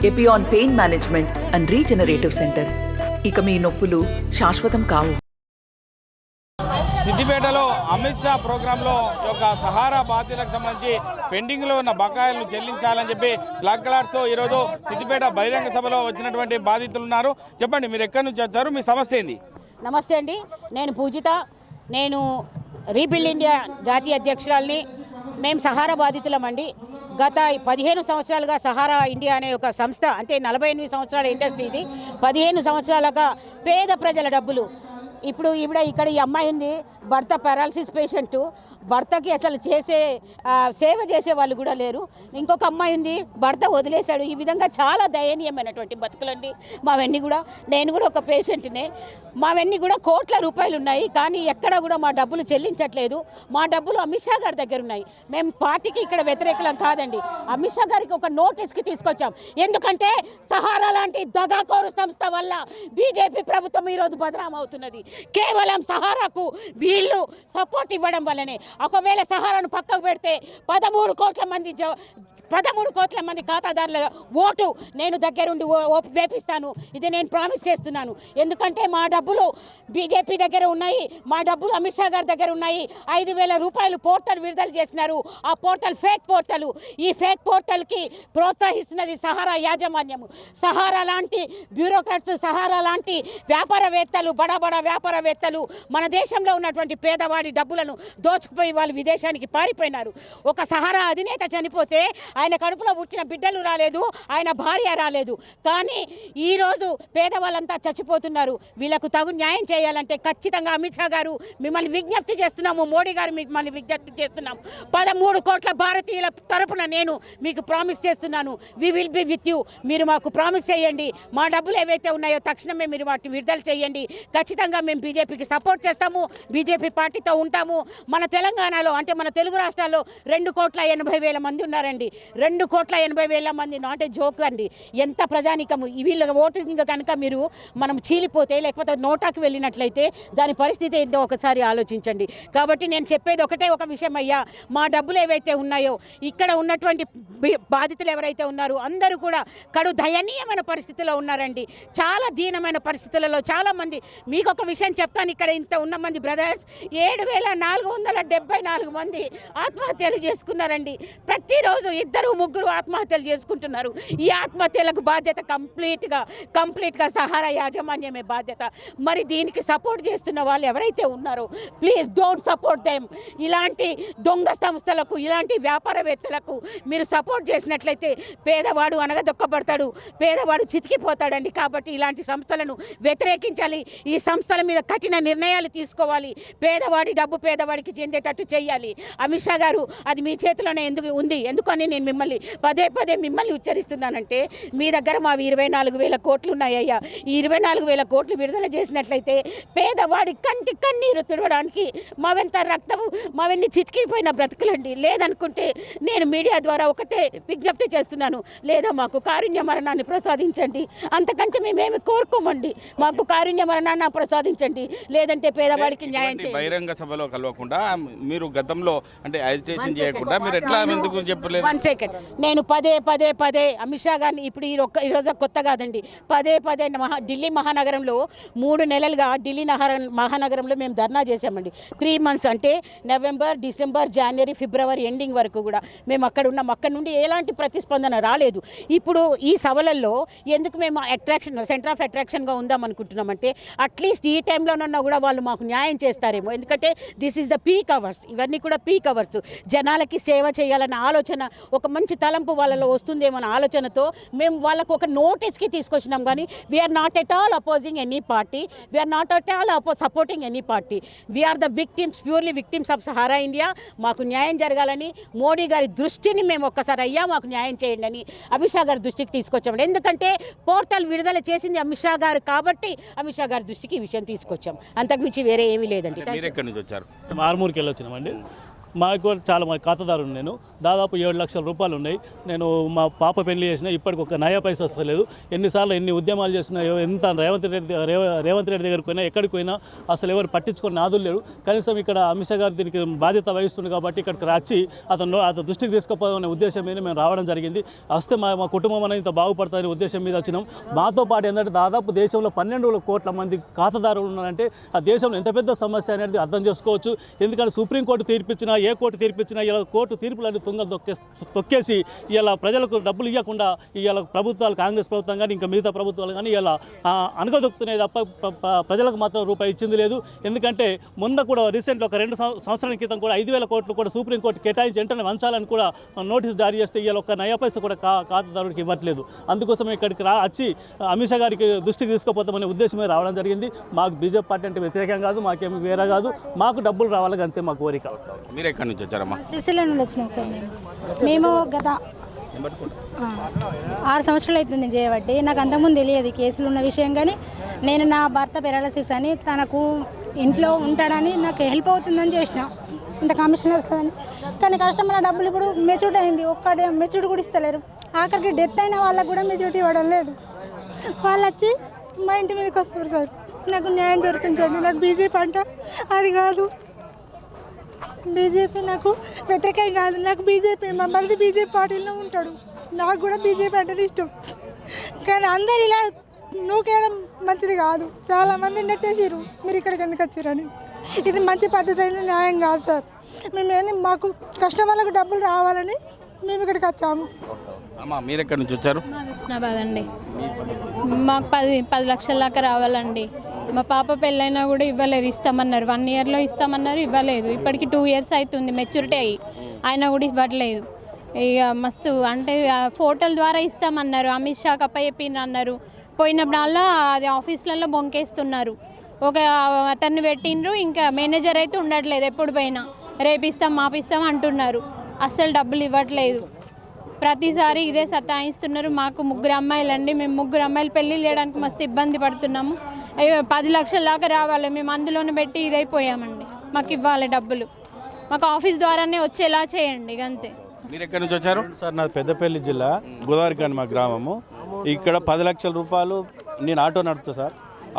Epione pain management and regenerative centre. ఇక మీ నొప్పులు శాశ్వతం కావు. సిద్దిపేటలో అమిత్ షా ప్రోగ్రాంలో యొక్క సహారా బాధితులకు సంబంధించి పెండింగ్లో ఉన్న బకాయిలను చెల్లించాలని చెప్పి బ్లాక్ కలర్స్తో ఈరోజు సిద్దిపేట బహిరంగ సభలో వచ్చినటువంటి బాధితులు ఉన్నారు. చెప్పండి, మీరు ఎక్కడి నుంచి వచ్చారు, మీ సమస్య ఏంది? నమస్తే అండి, నేను పూజిత. నేను రీబిల్డ్ ఇండియా జాతీయ అధ్యక్షురాలిని. మేము సహారా బాధితులమండి. గత 15 సంవత్సరాలుగా సహారా ఇండియా అనే ఒక సంస్థ, అంటే 48 సంవత్సరాల ఇండస్ట్రీ ఇది. 15 సంవత్సరాలుగా పేద ప్రజల డబ్బులు. ఇప్పుడు ఇక్కడ ఈ అమ్మాయి ఉంది, భర్త పారాలసిస్ పేషెంటు. భర్తకి అసలు సేవ చేసే వాళ్ళు కూడా లేరు. ఇంకొక అమ్మాయి ఉంది, భర్త వదిలేశాడు. ఈ విధంగా చాలా దయనీయమైనటువంటి బతుకులండి మావన్నీ కూడా. నేను కూడా ఒక పేషెంట్నే. మావన్నీ కూడా కోట్ల రూపాయలు ఉన్నాయి, కానీ ఎక్కడ కూడా మా డబ్బులు చెల్లించట్లేదు. మా డబ్బులు అమిత్ షా గారి దగ్గర ఉన్నాయి. మేము పార్టీకి ఇక్కడ వ్యతిరేకలం కాదండి. అమిత్ షా గారికి ఒక నోటీస్కి తీసుకొచ్చాం. ఎందుకంటే సహారా లాంటి దగాకోరు సంస్థ వల్ల బీజేపీ ప్రభుత్వం ఈరోజు బదనాం అవుతున్నది. కేవలం సహారాకు వీళ్ళు సపోర్ట్ ఇవ్వడం వల్లనే. ఒకవేళ సహారాను పక్కకు పెడితే 13 కోట్ల మంది ఖాతాదారుల ఓటు నేను దగ్గరుండి వేపిస్తాను. ఇది నేను ప్రామిస్ చేస్తున్నాను. ఎందుకంటే మా డబ్బులు బీజేపీ దగ్గర ఉన్నాయి, మా డబ్బులు అమిత్ షా గారి దగ్గర ఉన్నాయి. 5,000 రూపాయలు పోర్టల్ విడుదల చేసినారు. ఆ పోర్టల్ ఫేక్ పోర్టల్. ఈ ఫేక్ పోర్టల్కి ప్రోత్సహిస్తున్నది సహారా యాజమాన్యము. సహారా లాంటి బ్యూరోక్రాట్స్, సహారా లాంటి వ్యాపారవేత్తలు, బడా వ్యాపారవేత్తలు మన దేశంలో ఉన్నటువంటి పేదవాడి డబ్బులను దోచుకుపోయి వాళ్ళు విదేశానికి పారిపోయినారు. ఒక సహారా అధినేత చనిపోతే ఆయన కడుపులో పుట్టిన బిడ్డలు రాలేదు, ఆయన భార్య రాలేదు. కానీ ఈరోజు పేదవాళ్ళంతా చచ్చిపోతున్నారు. వీళ్ళకు తగు న్యాయం చేయాలంటే ఖచ్చితంగా అమిత్ షా గారు మిమ్మల్ని విజ్ఞప్తి చేస్తున్నాము, మోడీ గారు మిమ్మల్ని విజ్ఞప్తి చేస్తున్నాము. 13 కోట్ల భారతీయుల తరపున నేను మీకు ప్రామిస్ చేస్తున్నాను, we will be with you. మీరు మాకు ప్రామిస్ చేయండి. మా డబ్బులు ఏవైతే ఉన్నాయో తక్షణమే మీరు వాటిని విడుదల చేయండి. ఖచ్చితంగా మేము బీజేపీకి సపోర్ట్ చేస్తాము, బీజేపీ పార్టీతో ఉంటాము. మన తెలంగాణలో, అంటే మన తెలుగు రాష్ట్రాల్లో 2,80,000 మంది ఉన్నారండి. 2,80,000 మంది నాట్ ఏ జోక్ అండి. ఎంత ప్రజానికము. వీళ్ళ ఓటింగ్ కనుక మనం చీలిపోతే, లేకపోతే నోటాకి వెళ్ళినట్లయితే దాని పరిస్థితి ఏంటో ఒకసారి ఆలోచించండి. కాబట్టి నేను చెప్పేది ఒక విషయం అయ్యా, మా డబ్బులు ఏవైతే ఉన్నాయో ఇక్కడ ఉన్నటువంటి బాధితులు ఎవరైతే ఉన్నారో అందరూ కూడా కడు దయనీయమైన పరిస్థితిలో ఉన్నారండి. చాలా దీనమైన పరిస్థితులలో చాలామంది. మీకు ఒక విషయం చెప్తాను, ఇక్కడ ఇంత ఉన్న మంది బ్రదర్స్ 7,474 మంది ఆత్మహత్యలు చేసుకున్నారండి. ప్రతిరోజు 2-3 ఆత్మహత్యలు చేసుకుంటున్నారు. ఈ ఆత్మహత్యలకు బాధ్యత కంప్లీట్గా సహారా యాజమాన్యమే బాధ్యత. మరి దీనికి సపోర్ట్ చేస్తున్న వాళ్ళు ఎవరైతే ఉన్నారో ప్లీజ్ డోంట్ సపోర్ట్ దెమ్. ఇలాంటి దొంగ సంస్థలకు, ఇలాంటి వ్యాపారవేత్తలకు మీరు సపోర్ట్ చేసినట్లయితే పేదవాడు అనగదొక్కబడతాడు, పేదవాడు చితికిపోతాడండి. కాబట్టి ఇలాంటి సంస్థలను వ్యతిరేకించాలి. ఈ సంస్థల మీద కఠిన నిర్ణయాలు తీసుకోవాలి. పేదవాడి డబ్బు పేదవాడికి చెందేటట్టు చేయాలి. అమిత్ షా గారు, అది మీ చేతిలోనే ఉంది. ఎందుకని నేను మిమ్మల్ని పదే మిమ్మల్ని ఉచ్చరిస్తున్నానంటే, మీ దగ్గర మా 24,000 కోట్లు ఉన్నాయ్యా. ఈ 24,000 కోట్లు విడుదల చేసినట్లయితే పేదవాడి కంటి కన్నీరు తుడవడానికి మావెంత రక్తము, మావెన్ని చితికిపోయిన బ్రతుకులండి. లేదనుకుంటే నేను మీడియా ద్వారా ఒకటే విజ్ఞప్తి చేస్తున్నాను, లేదా మాకు కారుణ్య మరణాన్ని ప్రసాదించండి. అంతకంటే మేమేమి కోరుకోమండి. మాకు కారుణ్య మరణాన్ని ప్రసాదించండి, లేదంటే పేదవాడికి న్యాయం చేయండి. బహిరంగ సభలో కలవకుండా మీరు గతంలో అంటే అజిటేషన్ చేయకుండా మీరు ఎట్లా ఎందుకు చెప్పలేదు? 1 సెకండ్. నేను పదే అమిత్ షా గారిని, ఇప్పుడు ఈరోజు కొత్త కాదండి, పదే ఢిల్లీ మహానగరంలో 3 నెలలుగా ఢిల్లీ మహానగరంలో మేము ధర్నా చేశామండి. 3 మంత్స్, అంటే నవంబర్, డిసెంబర్, జనవరి, ఫిబ్రవరి ఎండింగ్ వరకు కూడా మేము అక్కడ ఉన్నాం. అక్కడ నుండి ఎలాంటి ప్రతిస్పందన రాలేదు. ఇప్పుడు ఈ సభలలో ఎందుకు మేము సెంటర్ ఆఫ్ అట్రాక్షన్గా ఉందాం అనుకుంటున్నామంటే, అట్లీస్ట్ ఈ టైంలోనన్నా కూడా వాళ్ళు మాకు న్యాయం చేస్తారేమో. ఎందుకంటే this is the peak hours. ఇవన్నీ కూడా పీక్ అవర్స్. జనాలకి సేవ చేయాలన్న ఆలోచన, ఒక మంచి తలంపు వాళ్ళలో వస్తుందేమో అన్న ఆలోచనతో మేము వాళ్ళకు ఒక నోటీస్కి తీసుకొచ్చినాం. కానీ we are not at all opposing any party, we are not at all supporting any party. We are the victims, purely victims of Sahara India. మాకు న్యాయం జరగాలని మోడీ గారి దృష్టిని మేము ఒక్కసారి అయ్యా మాకు న్యాయం చేయండి అని అమిత్ షా గారి దృష్టికి తీసుకొచ్చాము. ఎందుకంటే పోర్టల్ విడుదల చేసింది అమిత్ షా గారు కాబట్టి అమిత్ షా గారి దృష్టికి ఈ విషయం తీసుకొచ్చాం. అంతకుమించి వేరే ఏమీ లేదండి. మీరు ఎక్కడి నుంచి వచ్చారు? ఆర్మూర్కి వెళ్ళొచ్చినామండి. మాకు కూడా చాలా మా ఖాతాదారు నేను దాదాపు 7 లక్షల రూపాయలు ఉన్నాయి. నేను మా పాప పెళ్లి చేసినా ఇప్పటికి ఒక నయా పైసా వస్తలేదు. ఎన్నిసార్లు ఎన్ని ఉద్యమాలు చేసినా ఎంత రేవంత్ రెడ్డి దగ్గరికి పోయినా ఎక్కడికి పోయినా అసలు ఎవరు పట్టించుకొని నాదులు లేరు. కనీసం ఇక్కడ అమిత్ షా గారు దీనికి బాధ్యత వహిస్తుంది కాబట్టి ఇక్కడికి వచ్చి అతను దృష్టికి తీసుకుపోవాలనే ఉద్దేశం మీద మేము రావడం జరిగింది. వస్తే మా కుటుంబం అనేది ఇంత బాగుపడుతుందనే ఉద్దేశం మీద వచ్చినాం. మాతో పాటు ఏంటంటే దాదాపు దేశంలో 12 కోట్ల మంది ఖాతాదారులు ఉన్నారంటే ఆ దేశంలో ఎంత పెద్ద సమస్య అనేది అర్థం చేసుకోవచ్చు. ఎందుకంటే సుప్రీంకోర్టు తీర్పిచ్చినా ఏ కోర్టు తీర్పిచ్చినా ఇలా కోర్టు తీర్పులన్నీ తొక్కేసి ఇలా ప్రజలకు డబ్బులు ఇవ్వకుండా ఇలా ప్రభుత్వాలు కాంగ్రెస్ ప్రభుత్వం కానీ ఇంకా మిగతా ప్రభుత్వాలు కానీ ఇలా అనగదొక్కుతున్నాయి తప్ప ప్రజలకు మాత్రం రూపాయి ఇచ్చింది లేదు. ఎందుకంటే మొన్న కూడా రీసెంట్గా ఒక 2 సంవత్సరాల క్రితం కూడా 5,000 కోట్లు కూడా సుప్రీంకోర్టు కేటాయించి వెంటనే వంచాలని కూడా నోటీస్ జారీ చేస్తే ఇలా ఒక్క నయా పైసా కూడా ఖాతాదారుడికి ఇవ్వట్లేదు. అందుకోసం ఇక్కడికి వచ్చి అమిత్ షా గారికి దృష్టికి తీసుకుపోతామనే ఉద్దేశమే రావడం జరిగింది. మాకు బీజేపీ పార్టీ అంటే వ్యతిరేకం కాదు, మాకేమి వేరే కాదు, మాకు డబ్బులు రావాలి అంతే మా కోరిక. మీరు ఎక్కడి నుంచి వచ్చారమ్మా? సిరిసిల్ల నుండి వచ్చినాం సార్. మేము గత 6 సంవత్సరాలు అవుతుంది చేయబట్టి. నాకు అంతకుముందు తెలియదు కేసులు ఉన్న విషయం, కానీ నేను నా భర్త పెరాలసిస్ అని తనకు ఇంట్లో ఉంటాడని నాకు హెల్ప్ అవుతుందని చేసిన, ఇంత కమిషన్ వస్తుందని. కానీ కస్టమర్ డబ్బులు ఇప్పుడు మెచ్యూరిటీ అయింది, ఒక్కటే మెచ్యూరిటీ కూడా ఇస్తలేరు. ఆఖరికి డెత్ అయిన వాళ్ళకు కూడా మెచ్యూరిటీ ఇవ్వడం లేదు. వాళ్ళు వచ్చి మా ఇంటి మీదకి వస్తారు సార్. నాకు న్యాయం జరిపించండి. నాకు బీజేపీ అంట అది కాదు, బీజేపీ నాకు వ్యతిరేకం కాదు. నాకు బీజేపీ, మా భర్త బీజేపీ పార్టీలో ఉంటాడు, నాకు కూడా బీజేపీ అంటే ఇష్టం. కానీ అందరు ఇలా నూకేయడం మంచిది కాదు. చాలామంది నెట్టేసారు, మీరు ఇక్కడికి ఎందుకు వచ్చారని. ఇది మంచి పద్ధతి అయిన న్యాయం కాదు సార్. మేమేంది మాకు కస్టమర్లకు డబ్బులు రావాలని మేము ఇక్కడికి వచ్చాము. అమ్మా మీరు ఎక్కడి నుంచి వచ్చారు? హుస్నాబాద్ అండి. మాకు 10 లక్షల దాకా రావాలండి. మా పాప పెళ్ళైనా కూడా ఇవ్వలేదు, ఇస్తామన్నారు. 1 ఇయర్లో ఇస్తామన్నారు, ఇవ్వలేదు. ఇప్పటికి 2 ఇయర్స్ అవుతుంది మెచ్యూరిటీ అయ్యి, అయినా కూడా ఇవ్వట్లేదు. ఇక మస్తు అంటే ఫోటోల ద్వారా ఇస్తామన్నారు, అమిత్ షాకి అప్పచెప్పిన అన్నారు. పోయినప్పుడల్లా అది ఆఫీసులలో బొంకేస్తున్నారు. ఒక అతన్ని పెట్టిండ్రు, ఇంకా మేనేజర్ అయితే ఉండట్లేదు. ఎప్పుడు పోయినా రేపిస్తాం మాపిస్తాం అంటున్నారు, అస్సలు డబ్బులు ఇవ్వట్లేదు. ప్రతిసారి ఇదే సతాయిస్తున్నారు. మాకు 3 అమ్మాయిలండి, మేము 3 అమ్మాయిలు పెళ్ళి చేయడానికి మస్తు ఇబ్బంది పడుతున్నాము. 10 లక్షల దాకా రావాలి, మేము అందులోనే పెట్టి ఇదైపోయామండి. మాకు ఇవ్వాలి డబ్బులు, మాకు ఆఫీస్ ద్వారానే వచ్చేలా చేయండి అంతే. మీరు ఎక్కడి నుంచి వచ్చారు? సార్ నాది పెద్దపల్లి జిల్లా, గోదావరిఖని మా గ్రామము. ఇక్కడ 10 లక్షల రూపాయలు నేను ఆటో నడుపుతా సార్.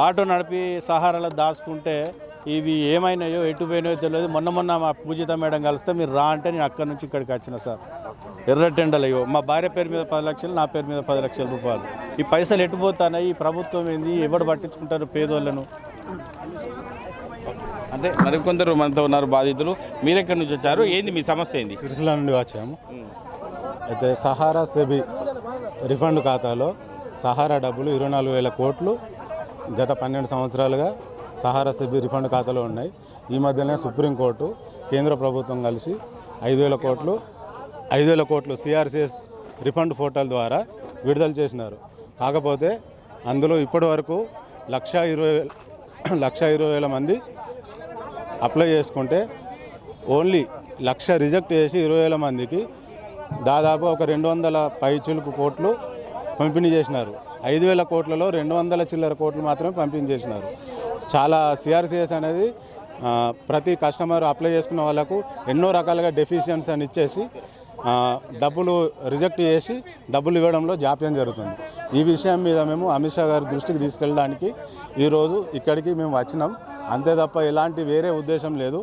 ఆటో నడిపి సహారాలో దాచుకుంటే ఇవి ఏమైనాయో ఎటు పోయినాయో తెలియదు. మొన్న మా పూజిత మేడం కలిస్తే మీరు రా అంటే నేను అక్కడి నుంచి ఇక్కడికి వచ్చిన సార్. ఎర్రటెండలు అయ్యో, మా భార్య పేరు మీద 10 లక్షలు, నా పేరు మీద 10 లక్షల రూపాయలు. ఈ పైసలు ఎటుపోతాయి? ఈ ప్రభుత్వం ఏంది? ఎవడు పట్టించుకుంటారు పేదోళ్ళను? అంటే మరికొందరు మనతో ఉన్నారు బాధితులు. మీరు ఎక్కడి నుంచి వచ్చారు? ఏంది మీ సమస్య ఏంది? సిరిసిల్ల నుండి వచ్చాము. అయితే సహారా సెబీ రిఫండ్ ఖాతాలో సహారా డబ్బులు 24,000 కోట్లు గత 12 సంవత్సరాలుగా సహారా సెబీ రిఫండ్ ఖాతాలో ఉన్నాయి. ఈ మధ్యనే సుప్రీంకోర్టు కేంద్ర ప్రభుత్వం కలిసి 5,000 కోట్లు సిఆర్సిఎస్ రిఫండ్ పోర్టల్ ద్వారా విడుదల చేసినారు. కాకపోతే అందులో ఇప్పటి వరకు 1,20,000 మంది అప్లై చేసుకుంటే ఓన్లీ 1,00,000 రిజెక్ట్ చేసి 20,000 మందికి దాదాపు ఒక 200 పైచిలుకు కోట్లు పంపిణీ చేసినారు. 5,000 కోట్లలో 200 చిల్లర కోట్లు మాత్రమే పంపిణీ చేసినారు. చాలా సిఆర్సిఎస్ అనేది ప్రతి కస్టమర్ అప్లై చేసుకున్న వాళ్ళకు ఎన్నో రకాలుగా డెఫిషియన్సీ అని ఇచ్చేసి డబ్బులు రిజెక్ట్ చేసి డబ్బులు ఇవ్వడంలో జాప్యం జరుగుతుంది. ఈ విషయం మీద మేము అమిత్ షా గారి దృష్టికి తీసుకెళ్ళడానికి ఈరోజు ఇక్కడికి మేము వచ్చినాం. అంతే తప్ప ఎలాంటి వేరే ఉద్దేశం లేదు.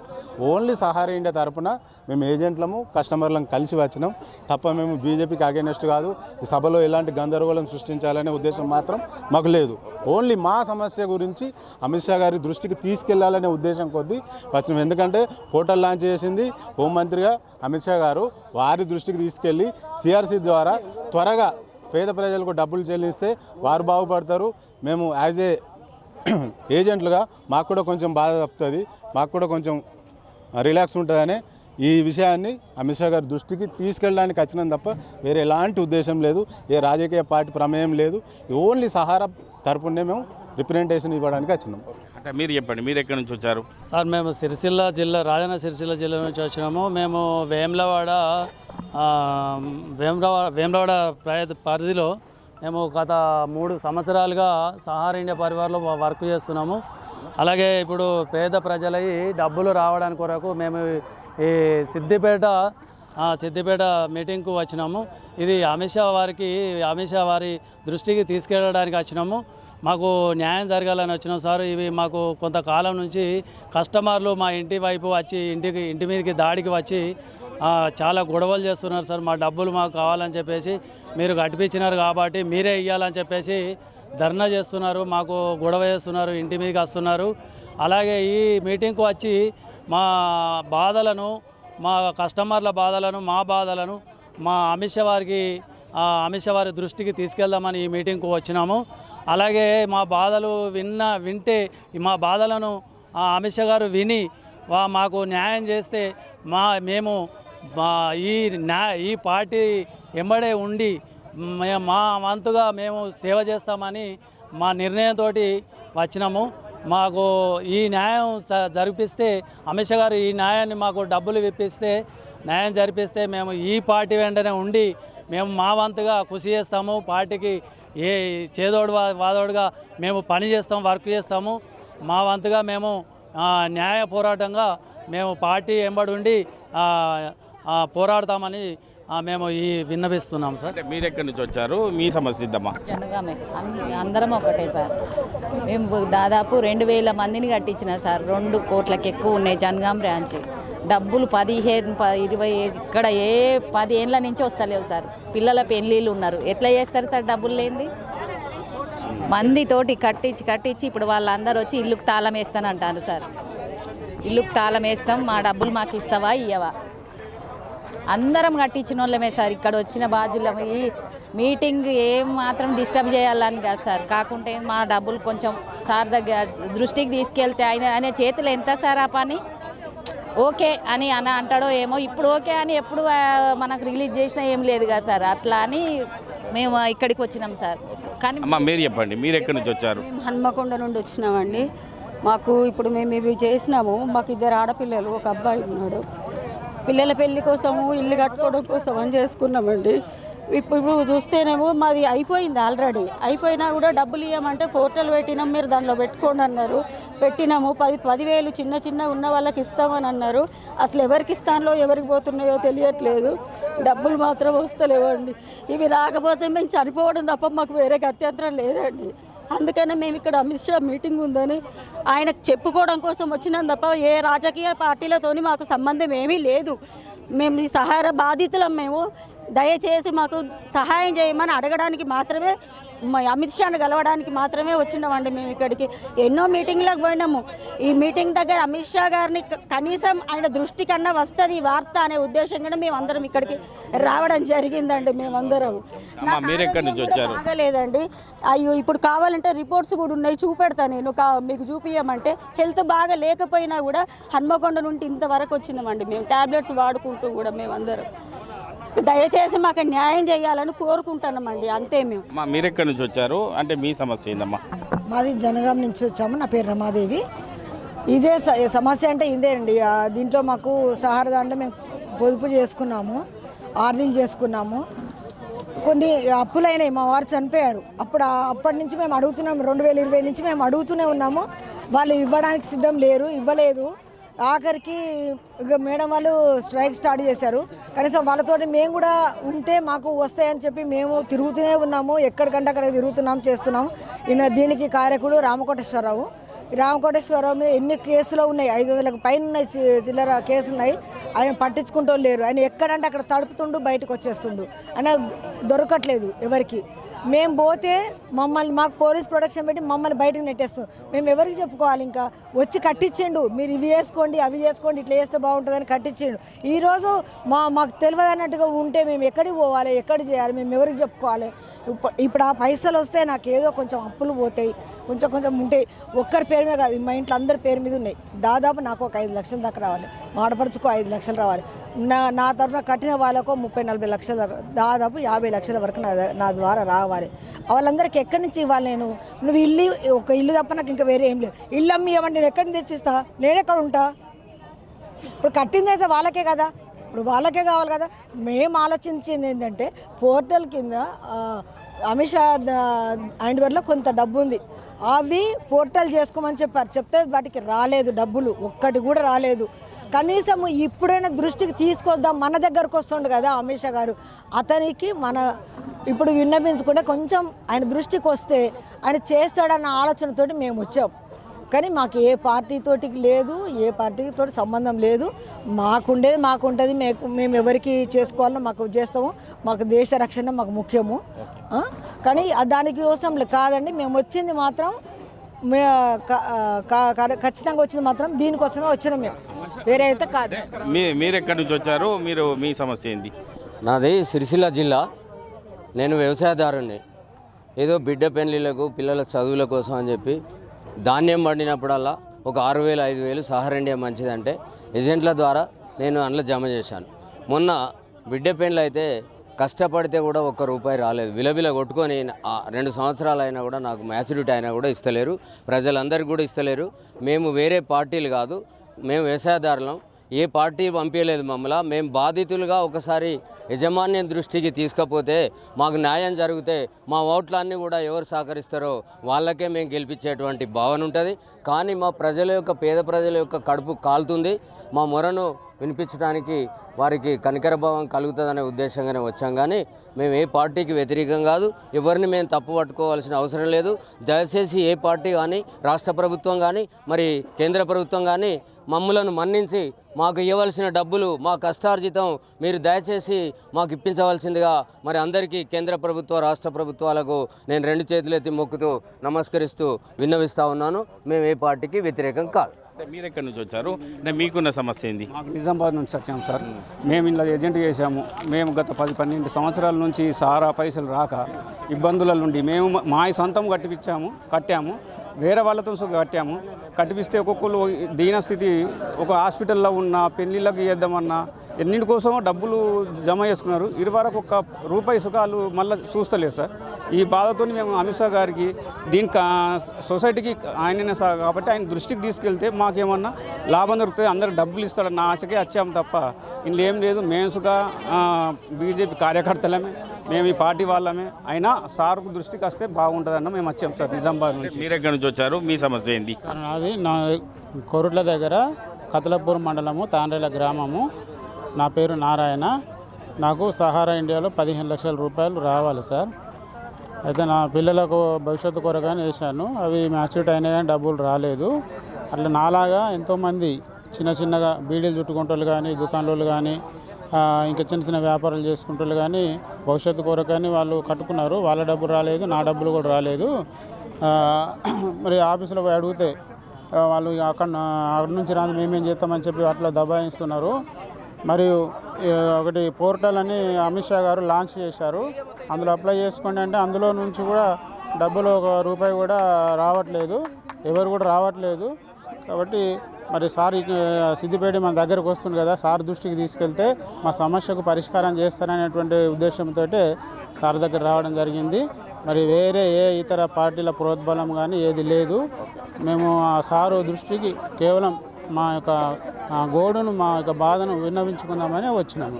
ఓన్లీ సహారా ఇండియా తరపున మేము ఏజెంట్లము కస్టమర్లను కలిసి వచ్చినాం తప్ప మేము బీజేపీకి అగేనెస్ట్ కాదు. ఈ సభలో ఎలాంటి గందరగోళం సృష్టించాలనే ఉద్దేశం మాత్రం మాకు లేదు. ఓన్లీ మా సమస్య గురించి అమిత్ షా గారి దృష్టికి తీసుకెళ్లాలనే ఉద్దేశం కొద్దీ వచ్చినాం. ఎందుకంటే పోర్టల్ లాంచ్ చేసింది హోంమంత్రిగా అమిత్ షా గారు. వారి దృష్టికి తీసుకెళ్ళి సిఆర్సీ ద్వారా త్వరగా పేద ప్రజలకు డబ్బులు చెల్లిస్తే వారు బాగుపడతారు. మేము యాజ్ ఏ ఏజెంట్లుగా మాకు కూడా కొంచెం బాధ తప్పుతుంది, మాకు కూడా కొంచెం రిలాక్స్ ఉంటుందనే ఈ విషయాన్ని అమిత్ షా గారి దృష్టికి తీసుకెళ్ళడానికి వచ్చినాం తప్ప వేరే ఎలాంటి ఉద్దేశం లేదు. ఏ రాజకీయ పార్టీ ప్రమేయం లేదు. ఓన్లీ సహారా తరపునే మేము రిప్రజెంటేషన్ ఇవ్వడానికి వచ్చినాం. అంటే మీరు చెప్పండి, మీరు ఎక్కడి నుంచి వచ్చారు? సార్ మేము సిరిసిల్ల జిల్లా, రాజన్న సిరిసిల్ల జిల్లా నుంచి వచ్చినాము. మేము వేములవాడ పరిధిలో మేము గత 3 సంవత్సరాలుగా సహారా ఇండియా పరివార్లో వర్క్ చేస్తున్నాము. అలాగే ఇప్పుడు పేద ప్రజలై డబ్బులు రావడానికి కొరకు మేము ఈ సిద్దిపేట మీటింగ్కు వచ్చినాము. ఇది అమిత్ షా వారి దృష్టికి తీసుకెళ్ళడానికి వచ్చినాము. మాకు న్యాయం జరగాలని వచ్చినాం సార్. ఇవి మాకు కొంతకాలం నుంచి కస్టమర్లు మా ఇంటి వైపు వచ్చి ఇంటి మీదకి దాడికి వచ్చి చాలా గొడవలు చేస్తున్నారు సార్. మా డబ్బులు మాకు కావాలని చెప్పేసి మీరు కట్టిపించినారు కాబట్టి మీరే ఇవ్వాలని చెప్పేసి ధర్నా చేస్తున్నారు, మాకు గొడవ చేస్తున్నారు, ఇంటి మీదకి వస్తున్నారు. అలాగే ఈ మీటింగ్కు వచ్చి మా బాధలను, మా కస్టమర్ల బాధలను, మా బాధలను మా అమిత్ షా వారి దృష్టికి తీసుకెళ్దామని ఈ మీటింగ్కు వచ్చినాము. అలాగే మా బాధలు వింటే మా బాధలను అమిత్ షా గారు విని మాకు న్యాయం చేస్తే మేము ఈ పార్టీ ఎంబడే ఉండి మా వంతుగా మేము సేవ చేస్తామని మా నిర్ణయంతో వచ్చినాము. మాకు ఈ న్యాయం జరిపిస్తే అమిత్ షా గారు ఈ న్యాయాన్ని మాకు డబ్బులు ఇప్పిస్తే న్యాయం జరిపిస్తే మేము ఈ పార్టీ వెంటనే ఉండి మేము మా వంతుగా కృషి చేస్తాము. పార్టీకి ఏ చేదోడు వాదోడుగా మేము పని చేస్తాం, వర్క్ చేస్తాము. మా వంతుగా మేము న్యాయ పోరాటంగా మేము పార్టీ ఎంబడి ఉండి పోరాడతామని మేము విన్నవిస్తున్నాం సార్. మీరు ఎక్కడి నుంచి వచ్చారు? మీ సమస్య ఇద్దామా? జనగామే అందరం ఒకటే సార్. మేము దాదాపు 2000 మందిని కట్టించిన సార్. 2 కోట్లకి ఎక్కువ ఉన్నాయి జనగాం బ్రాంచ్. డబ్బులు 15, 20 ఇక్కడ 10 ఏళ్ళ నుంచి వస్తలేవు సార్. పిల్లల పెళ్ళిళ్ళు ఉన్నారు, ఎట్లా చేస్తారు సార్ డబ్బులు లేనిది? మందితోటి కట్టించి ఇప్పుడు వాళ్ళందరూ వచ్చి ఇల్లుకు తాళం వేస్తానంటారు సార్. ఇల్లుకు తాళం వేస్తాం, మా డబ్బులు మాకు ఇస్తావా ఇయ్యవా? అందరం కట్టించిన వాళ్ళమే సార్. ఇక్కడ వచ్చిన బాధ్యులం. ఈ మీటింగ్ ఏం మాత్రం డిస్టర్బ్ చేయాలని కాదు సార్, కాకుంటే మా డబ్బులు కొంచెం సార్ దగ్గర దృష్టికి తీసుకెళ్తే ఆయన చేతులు ఎంత సార్ ఆ పని ఓకే అని అంటాడో ఏమో. ఇప్పుడు ఓకే అని ఎప్పుడు మనకు రిలీజ్ చేసినా ఏం లేదు కదా సార్. అట్లా అని మేము ఇక్కడికి వచ్చినాం సార్. కానీ మీరు చెప్పండి, మీరు ఎక్కడి నుంచి వచ్చారు? మేము హన్మకొండ నుండి వచ్చినామండి. మాకు ఇప్పుడు మేము ఇవి చేసినాము. మాకు 2 ఆడపిల్లలు, ఒక అబ్బాయి ఉన్నాడు. పిల్లల పెళ్లి కోసము, ఇల్లు కట్టుకోవడం కోసం అని చేసుకున్నామండి. ఇప్పుడు చూస్తేనేమో మాది అయిపోయింది, ఆల్రెడీ అయిపోయినా కూడా డబ్బులు ఇవ్వమంటే పోర్టల్ పెట్టినాం, మీరు దానిలో పెట్టుకోండి అన్నారు. పెట్టినాము. 10,000 చిన్న ఉన్న వాళ్ళకి ఇస్తామని అన్నారు. అసలు ఎవరికి ఇస్తానో ఎవరికి పోతున్నాయో తెలియట్లేదు. డబ్బులు మాత్రం వస్తలేవండి. ఇవి రాకపోతే మేము చనిపోవడం తప్ప మాకు వేరే గత్యంతరం లేదండి. అందుకనే మేము ఇక్కడ అమిత్ షా మీటింగ్ ఉందని ఆయనకు చెప్పుకోవడం కోసం వచ్చినాం తప్ప ఏ రాజకీయ పార్టీలతోని మాకు సంబంధం ఏమీ లేదు. మేము ఈ సహారా బాధితులం. మేము దయచేసి మాకు సహాయం చేయమని అడగడానికి మాత్రమే, అమిత్ షాను కలవడానికి మాత్రమే వచ్చినామండి. మేము ఇక్కడికి ఎన్నో మీటింగ్లకు పోయినాము. ఈ మీటింగ్ దగ్గర అమిత్ షా గారిని కనీసం ఆయన దృష్టి కన్నా వస్తుంది ఈ వార్త అనే ఉద్దేశంగా మేము అందరం ఇక్కడికి రావడం జరిగిందండి. మేమందరం బాగలేదండి. అయ్యో ఇప్పుడు కావాలంటే రిపోర్ట్స్ కూడా ఉన్నాయి, చూపెడతా నేను, మీకు చూపించమంటే. హెల్త్ బాగా లేకపోయినా కూడా హన్మకొండ నుండి ఇంతవరకు వచ్చినామండి మేము, టాబ్లెట్స్ వాడుకుంటూ కూడా. మేమందరం దయచేసి మాకు న్యాయం చేయాలని కోరుకుంటున్నామండి, అంతే. మీరు ఎక్కడి నుంచి వచ్చారు? అంటే మీ సమస్య ఏందమ్మా? మాది జనగాం నుంచి వచ్చాము. నా పేరు రమాదేవి. ఇదే సమస్య అంటే ఇదే అండి. దీంట్లో మాకు సహారా దాంట్లో మేము పొదుపు చేసుకున్నాము, ఆర్నింగ్ చేసుకున్నాము. కొన్ని అప్పులైనాయి, మా వారు చనిపోయారు. అప్పటి నుంచి మేము అడుగుతున్నాము. 2020 నుంచి మేము అడుగుతూనే ఉన్నాము. వాళ్ళు ఇవ్వడానికి సిద్ధం లేరు, ఇవ్వలేదు. ఆఖరికి మేడం వాళ్ళు స్ట్రైక్ స్టార్ట్ చేశారు. కనీసం వాళ్ళతో మేము కూడా ఉంటే మాకు వస్తాయని చెప్పి మేము తిరుగుతూనే ఉన్నాము. ఎక్కడికంటే అక్కడ తిరుగుతున్నాము, చేస్తున్నాము. దీనికి కారకుడు రామకోటేశ్వరరావు. రామకోటేశ్వరరావు మీద ఎన్ని కేసులు ఉన్నాయి, 500లకు పైన ఉన్నాయి, చిల్లర కేసులు ఉన్నాయి. ఆయన పట్టించుకుంటూ లేరు. ఆయన ఎక్కడంటే అక్కడ తడుపుతుండు, బయటకు వచ్చేస్తుండు. ఆయన దొరకట్లేదు ఎవరికి. మేము పోతే మాకు పోలీస్ ప్రొటెక్షన్ పెట్టి మమ్మల్ని బయటకు నెట్టేస్తాం. మేము ఎవరికి చెప్పుకోవాలి? ఇంకా వచ్చి కట్టించిండు, మీరు ఇవి చేసుకోండి, అవి చేసుకోండి, ఇట్లా చేస్తే బాగుంటుందని కట్టించిండు. ఈరోజు మాకు తెలియదు అన్నట్టుగా ఉంటే మేము ఎక్కడికి పోవాలి, ఎక్కడికి చేయాలి, మేము ఎవరికి చెప్పుకోవాలి? ఇప్పుడు ఆ పైసలు వస్తే నాకు ఏదో కొంచెం అప్పులు పోతాయి, కొంచెం ఉంటాయి. ఒక్కరి పేరు మీద కాదు, మా ఇంట్లో అందరి పేరు మీద ఉన్నాయి. దాదాపు నాకు ఒక 5 లక్షల దాకా రావాలి, మా ఆడపడుచుకో 5 లక్షలు రావాలి. నా తరఫున కట్టిన వాళ్ళకు 30-40 లక్షల దాకా, దాదాపు 50 లక్షల వరకు నా ద్వారా రావాలి. వాళ్ళందరికీ ఎక్కడి నుంచి ఇవ్వాలి? నువ్వు ఒక ఇల్లు తప్ప నాకు ఇంకా వేరే ఏం లేదు. ఇల్లు అమ్మి ఇవ్వండి, నేను ఎక్కడి నుంచి తెచ్చిస్తా? నేనెక్కడ ఉంటా? ఇప్పుడు కట్టింది అయితే వాళ్ళకే కదా, ఇప్పుడు వాళ్ళకే కావాలి కదా. మేము ఆలోచించింది ఏంటంటే పోర్టల్ కింద అమిత్ షా హ్యాండ్వర్లో కొంత డబ్బు ఉంది, అవి పోర్టల్ చేసుకోమని చెప్పారు. చెప్తే వాటికి రాలేదు, డబ్బులు ఒక్కటి కూడా రాలేదు. కనీసం ఇప్పుడైనా దృష్టికి తీసుకొద్దాం, మన దగ్గరకు వస్తుండు కదా అమిత్ షా గారు, అతనికి మన ఇప్పుడు విన్నపించుకుంటే కొంచెం ఆయన దృష్టికి వస్తే ఆయన చేస్తాడన్న ఆలోచనతోటి మేము వచ్చాం. కానీ మాకు ఏ పార్టీతోటి లేదు, ఏ పార్టీతో సంబంధం లేదు. మాకుండేది మాకుంటుంది, మేము ఎవరికి చేసుకోవాలన్నా మాకు చేస్తాము. మాకు దేశ రక్షణ మాకు ముఖ్యము. కానీ దానికోసం కాదండి, మేము వచ్చింది మాత్రం ఖచ్చితంగా వచ్చింది మాత్రం దీనికోసమే వచ్చినాం, మేము వేరే అయితే కాదు. మీరు ఎక్కడి నుంచి వచ్చారు? మీ సమస్య ఏంది? నాది సిరిసిల్ల జిల్లా. నేను వ్యవసాయదారుని. ఏదో బిడ్డ పెళ్లిళ్లకు పిల్లల చదువుల కోసం అని చెప్పి ధాన్యం పండినప్పుడల్లా ఒక 6,000 5,000 సహారా ఇండియా మంచిదంటే ఏజెంట్ల ద్వారా నేను అందులో జమ చేశాను. మొన్న బిడ్డ పెళ్లి అయితే కష్టపడితే కూడా ₹1 రాలేదు. విలవిల కొట్టుకొని 2 సంవత్సరాలు అయినా కూడా నాకు మ్యాచ్యూరిటీ అయినా కూడా ఇస్తలేరు, ప్రజలందరికీ కూడా ఇస్తలేరు. మేము వేరే పార్టీలు కాదు, మేము వ్యవసాయదారులం. ఏ పార్టీ పంపించలేదు మమ్మల్ని. మేము బాధితులుగా ఒకసారి యజమాన్యం దృష్టికి తీసుకపోతే మాకు న్యాయం జరిగితే మా ఓట్లన్నీ కూడా ఎవరు సహకరిస్తారో వాళ్ళకే మేము గెలిపించేటువంటి భావన ఉంటుంది. కానీ మా ప్రజల యొక్క పేద ప్రజల యొక్క కడుపు కాలుతుంది. మా మొరను వినిపించడానికి వారికి కనికరభావం కలుగుతుందనే ఉద్దేశంగానే వచ్చాం. కానీ మేము ఏ పార్టీకి వ్యతిరేకం కాదు, ఎవరిని మేము తప్పు పట్టుకోవాల్సిన అవసరం లేదు. దయచేసి ఏ పార్టీ కానీ, రాష్ట్ర ప్రభుత్వం కానీ, మరి కేంద్ర ప్రభుత్వం కానీ మమ్మలను మన్నించి మాకు ఇవ్వవలసిన డబ్బులు, మా కష్టార్జితం మీరు దయచేసి మాకు ఇప్పించవలసిందిగా మరి అందరికీ కేంద్ర ప్రభుత్వ రాష్ట్ర ప్రభుత్వాలకు నేను 2 చేతులెత్తి మొక్కుతూ నమస్కరిస్తూ విన్నవిస్తూ ఉన్నాను. మేము ఏ పార్టీకి వ్యతిరేకం కాదు. మీరు ఎక్కడి నుంచి వచ్చారు? మీకున్న సమస్య ఏంది? మాకు నిజామాబాద్ నుంచి వచ్చాము సార్. మేము ఇలా ఏజెంట్ చేశాము. మేము గత 10-12 సంవత్సరాల నుంచి సహారా పైసలు రాక ఇబ్బందుల నుండి మేము మా సొంతం కట్టాము, వేరే వాళ్ళతో కట్టాము. కట్టిపిస్తే ఒక్కొక్కరు దీనస్థితి, ఒక హాస్పిటల్లో ఉన్న పెళ్ళిళ్ళకి చేద్దామన్నా ఎన్నింటి కోసమో డబ్బులు జమ చేసుకున్నారు. ఇరువరకు ₹1 సుఖాలు మళ్ళీ చూస్తలేదు సార్. ఈ బాధతో మేము అమిత్ షా గారికి దీనికి సొసైటీకి ఆయననే కాబట్టి ఆయన దృష్టికి తీసుకెళ్తే మాకేమన్నా లాభం దొరుకుతుంది, అందరికి డబ్బులు ఇస్తాడన్న ఆశకే వచ్చాము తప్ప ఇందులో ఏం లేదు. మేము సుగా బీజేపీ కార్యకర్తలమే, మేము ఈ పార్టీ వాళ్ళమే. అయినా సార్కు దృష్టికి వస్తే బాగుంటుందన్న మేము వచ్చాము సార్ నిజామాబాద్ నుంచి. మీరు ఎక్కడి నుంచి వచ్చారు? మీ సమస్య ఏంది? అది నా కొరుట్ల దగ్గర కతలపూర్ మండలము, తాండ్రేల గ్రామము. నా పేరు నారాయణ. నాకు సహారా ఇండియాలో 15 లక్షల రూపాయలు రావాలి సార్. అయితే నా పిల్లలకు భవిష్యత్తు కొరగానే వేశాను. అవి మ్యాచ్యూరిటీ అయినా కానీ డబ్బులు రాలేదు. అట్లా నాలాగా ఎంతోమంది చిన్నగా బీడీలు చుట్టుకుంటోళ్ళు కానీ, దుకాణాలు కానీ, ఇంకా చిన్న వ్యాపారాలు చేసుకుంటోళ్ళు కానీ భవిష్యత్తు కొరకని వాళ్ళు కట్టుకున్నారు. వాళ్ళ డబ్బులు రాలేదు, నా డబ్బులు కూడా రాలేదు. మరి ఆఫీసులో పోయి అడిగితే వాళ్ళు అక్కడ నుంచి రాదు, మేమేం చేస్తామని చెప్పి అట్లా దబాయిస్తున్నారు. మరియు ఒకటి పోర్టల్ అని అమిత్ షా గారు లాంచ్ చేశారు. అందులో అప్లై చేసుకోండి అంటే అందులో నుంచి కూడా డబ్బులు ₹1 కూడా రావట్లేదు, ఎవరు కూడా రావట్లేదు. కాబట్టి మరి సార్ సిద్దిపేట మన దగ్గరకు వస్తుంది కదా, సార్ దృష్టికి తీసుకెళ్తే మా సమస్యకు పరిష్కారం చేస్తారనేటువంటి ఉద్దేశంతో సార్ దగ్గర రావడం జరిగింది. మరి వేరే ఏ ఇతర పార్టీల ప్రోద్బలం కానీ ఏది లేదు. మేము ఆ సారు దృష్టికి కేవలం మా యొక్క గోడును, మా యొక్క బాధను విన్నవించుకుందామని వచ్చినాము.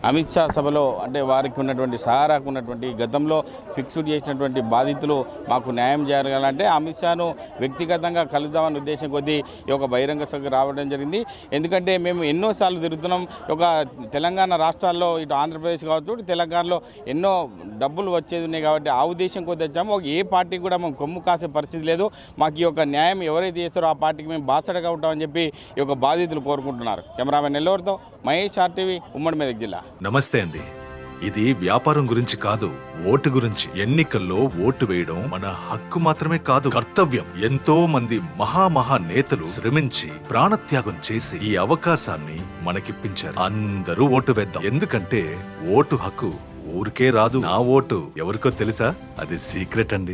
అమిత్ షా సభలో అంటే వారికి ఉన్నటువంటి సహారాకు ఉన్నటువంటి గతంలో ఫిక్స్డ్ చేసినటువంటి బాధితులు మాకు న్యాయం జరగాలంటే అమిత్ షాను వ్యక్తిగతంగా కలుద్దామనే ఉద్దేశం కొద్దీ ఈ యొక్క బహిరంగ సభకు రావడం జరిగింది. ఎందుకంటే మేము ఎన్నోసార్లు తిరుగుతున్నాం. ఒక తెలంగాణ రాష్ట్రాల్లో, ఇటు ఆంధ్రప్రదేశ్ కావచ్చు, ఇటు తెలంగాణలో ఎన్నో డబ్బులు వచ్చేది ఉన్నాయి కాబట్టి ఆ ఉద్దేశం కొద్ది వచ్చాము. ఏ పార్టీకి కూడా మేము కొమ్ము కాసే పరిస్థితి లేదు. మాకు ఈ యొక్క న్యాయం ఎవరైతే చేస్తారో ఆ పార్టీకి మేము బాసటగా ఉంటామని చెప్పి ఈ యొక్క బాధితులు కోరుకుంటున్నారు. కెమెరామెన్ నెల్లూరుతో మహేష్, RTV, ఉమ్మడి మెదక్ జిల్లా. నమస్తే అండి. ఇది వ్యాపారం గురించి కాదు, ఓటు గురించి. ఎన్నికల్లో ఓటు వేయడం మన హక్కు మాత్రమే కాదు, కర్తవ్యం. ఎంతో మంది మహా నేతలు శ్రమించి ప్రాణత్యాగం చేసి ఈ అవకాశాన్ని మనకిప్పించారు. అందరూ ఓటు వేద్దాం. ఎందుకంటే ఓటు హక్కు ఊరికే రాదు. నా ఓటు ఎవరికో తెలుసా? అది సీక్రెట్ అండి.